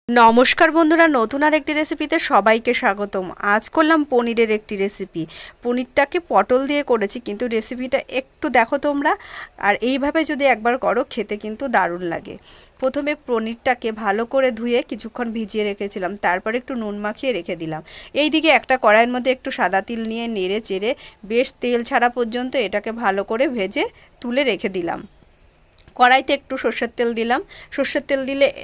নমস্কার বন্ধুরা, নতুন আরেকটি রেসিপিতে সবাইকে স্বাগতম। আজ করলাম পনিরের একটি রেসিপি। পনিরটাকে পটল দিয়ে করেছি, কিন্তু রেসিপিটা একটু দেখো তোমরা। আর এইভাবে যদি একবার করো, খেতে কিন্তু দারুণ লাগে। প্রথমে পনিরটাকে ভালো করে ধুয়ে কিছুক্ষণ ভিজিয়ে রেখেছিলাম, তারপর একটু নুন মাখিয়ে রেখে দিলাম। এইদিকে একটা কড়াইয়ের মধ্যে একটু সাদা তিল নিয়ে নেড়ে চেড়ে বেশ তেল ছাড়া পর্যন্ত এটাকে ভালো করে ভেজে তুলে রেখে দিলাম। কড়াইতে একটু সর্ষের তেল দিলাম। সর্ষের তেল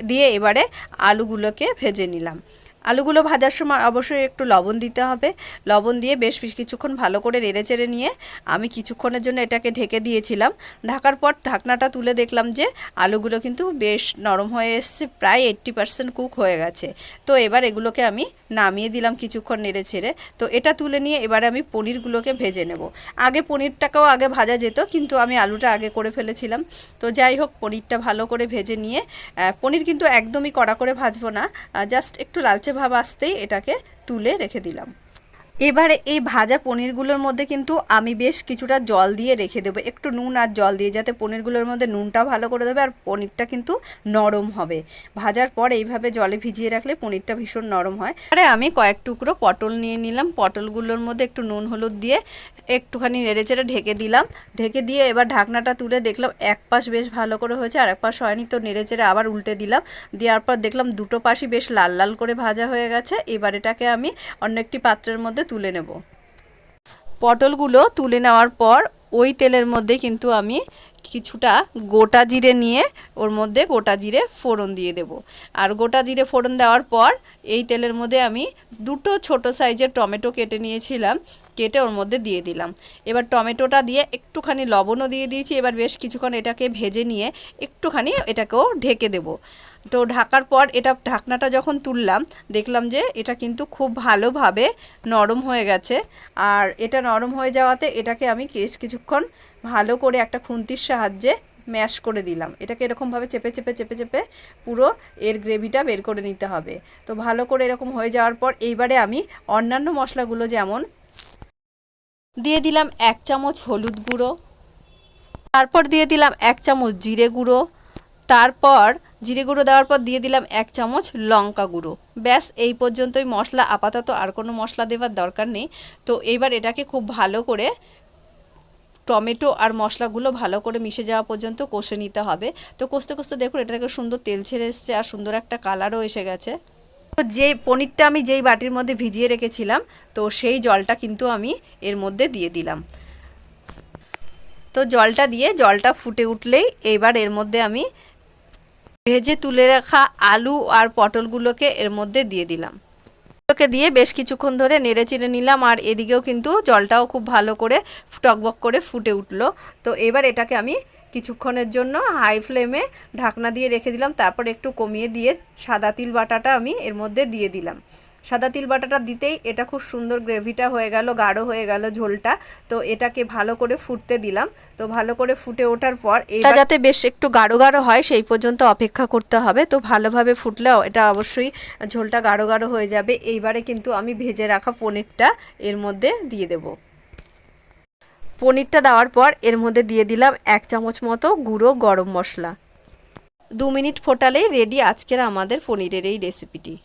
দিয়ে এবারে আলুগুলোকে ভেজে নিলাম। আলুগুলো ভাজার সময় অবশ্যই একটু লবণ দিতে হবে। লবণ দিয়ে বেশ কিছুক্ষণ ভালো করে নেড়ে চেড়ে নিয়ে আমি কিছুক্ষণের জন্য এটাকে ঢেকে দিয়েছিলাম। ঢাকার পর ঢাকনাটা তুলে দেখলাম যে আলুগুলো কিন্তু বেশ নরম হয়ে এসছে, প্রায় 80% কুক হয়ে গেছে। তো এবার এগুলোকে আমি নামিয়ে দিলাম কিছুক্ষণ নেড়ে ছেড়ে। তো এটা তুলে নিয়ে এবারে আমি পনিরগুলোকে ভেজে নেব। আগে পনিরটাকেও আগে ভাজা যেত, কিন্তু আমি আলুটা আগে করে ফেলেছিলাম। তো যাই হোক, পনিরটা ভালো করে ভেজে নিয়ে, পনির কিন্তু একদমই কড়া করে ভাজবো না, জাস্ট একটু লালচে ভাব আসতেই এটাকে তুলে রেখে দিলাম। এবারে এই ভাজা পনিরগুলোর মধ্যে কিন্তু আমি বেশ কিছুটা জল দিয়ে রেখে দেবো, একটু নুন আর জল দিয়ে, যাতে পনিরগুলোর মধ্যে নুনটা ভালো করে দেবে আর পনিরটা কিন্তু নরম হবে। ভাজার পর এইভাবে জলে ভিজিয়ে রাখলে পনিরটা ভীষণ নরম হয়। আরে আমি কয়েক টুকরো পটল নিয়ে নিলাম। পটলগুলোর মধ্যে একটু নুন হলুদ দিয়ে একটুখানি নেড়েচেড়ে ঢেকে দিলাম। ঢেকে দিয়ে এবার ঢাকনাটা তুলে দেখলাম এক পাশ বেশ ভালো করে হয়েছে, আর এক পাশ হয়নি। তো নেড়েচেড়ে আবার উল্টে দিলাম। দেওয়ার পর দেখলাম দুটো পাশই বেশ লাল লাল করে ভাজা হয়ে গেছে। এবার এটাকে আমি অন্য একটি পাত্রের মধ্যে তুলে নেব। পটলগুলো তুলে নেওয়ার পর ওই তেলের মধ্যে কিন্তু আমি কিছুটা গোটা জিরে নিয়ে ওর মধ্যে গোটা জিরে ফোড়ন দিয়ে দেব। আর গোটা জিরে ফোড়ন দেওয়ার পর এই তেলের মধ্যে আমি দুটো ছোট সাইজের টমেটো কেটে নিয়েছিলাম, কেটে ওর মধ্যে দিয়ে দিলাম। এবার টমেটোটা দিয়ে একটুখানি লবণও দিয়ে দিয়েছি। এবার বেশ কিছুক্ষণ এটাকে ভেজে নিয়ে একটুখানি এটাকেও ঢেকে দেব। তো ঢাকার পর এটা ঢাকনাটা যখন তুললাম, দেখলাম যে এটা কিন্তু খুব ভালোভাবে নরম হয়ে গেছে। আর এটা নরম হয়ে যাওয়াতে এটাকে আমি কিছুক্ষণ ভালো করে একটা খুন্তির সাহায্যে ম্যাশ করে দিলাম। এটাকে এরকমভাবে চেপে চেপে চেপে চেপে পুরো এর গ্রেভিটা বের করে নিতে হবে। তো ভালো করে এরকম হয়ে যাওয়ার পর এইবারে আমি অন্যান্য মশলাগুলো যেমন দিয়ে দিলাম 1 চামচ হলুদ গুঁড়ো, তারপর দিয়ে দিলাম 1 চামচ জিরে গুঁড়ো, তারপর জিরে গুঁড়ো দেওয়ার পর দিয়ে দিলাম 1 চামচ লঙ্কা গুঁড়ো। ব্যাস এই পর্যন্তই মশলা, আপাতত আর কোনো মশলা দেওয়ার দরকার নেই। তো এইবার এটাকে খুব ভালো করে টমেটো আর মশলাগুলো ভালো করে মিশে যাওয়া পর্যন্ত কষে নিতে হবে। তো কষতে কষতে দেখুন এটা থেকে সুন্দর তেল ছেড়ে এসছে আর সুন্দর একটা কালারও এসে গেছে। তো যে পনিরটা আমি যেই বাটির মধ্যে ভিজিয়ে রেখেছিলাম, তো সেই জলটা কিন্তু আমি এর মধ্যে দিয়ে দিলাম। তো জলটা ফুটে উঠলেই এবার এর মধ্যে আমি ভেজে তুলে রাখা আলু আর পটলগুলোকে এর মধ্যে দিয়ে দিলাম। এগুলোকে দিয়ে বেশ কিছুক্ষণ ধরে নেড়ে চেড়ে নিলাম। আর এদিকেও কিন্তু জলটাও খুব ভালো করে টকবক করে ফুটে উঠলো। তো এবার এটাকে আমি কিছুক্ষণের জন্য হাই ফ্লেমে ঢাকনা দিয়ে রেখে দিলাম। তারপর একটু কমিয়ে দিয়ে সাদা তিল বাটাটা আমি এর মধ্যে দিয়ে দিলাম। সাদা তিল বাটাটা দিতেই এটা খুব সুন্দর গ্রেভিটা হয়ে গেল, গাঢ় হয়ে গেল ঝোলটা। তো এটাকে ভালো করে ফুটতে দিলাম। তো ভালো করে ফুটে ওঠার পর এটা যাতে বেশ একটু গাঢ় গাঢ় হয় সেই পর্যন্ত অপেক্ষা করতে হবে। তো ভালোভাবে ফুটলেও এটা অবশ্যই ঝোলটা গাঢ় গাঢ় হয়ে যাবে। এইবারে কিন্তু আমি ভেজে রাখা পনিরটা এর মধ্যে দিয়ে দেব। পনিরটা দেওয়ার পর এর মধ্যে দিয়ে দিলাম 1 চামচ মতো গুঁড়ো গরম মশলা। 2 মিনিট ফোটালেই রেডি আজকের আমাদের পনিরের এই রেসিপিটি।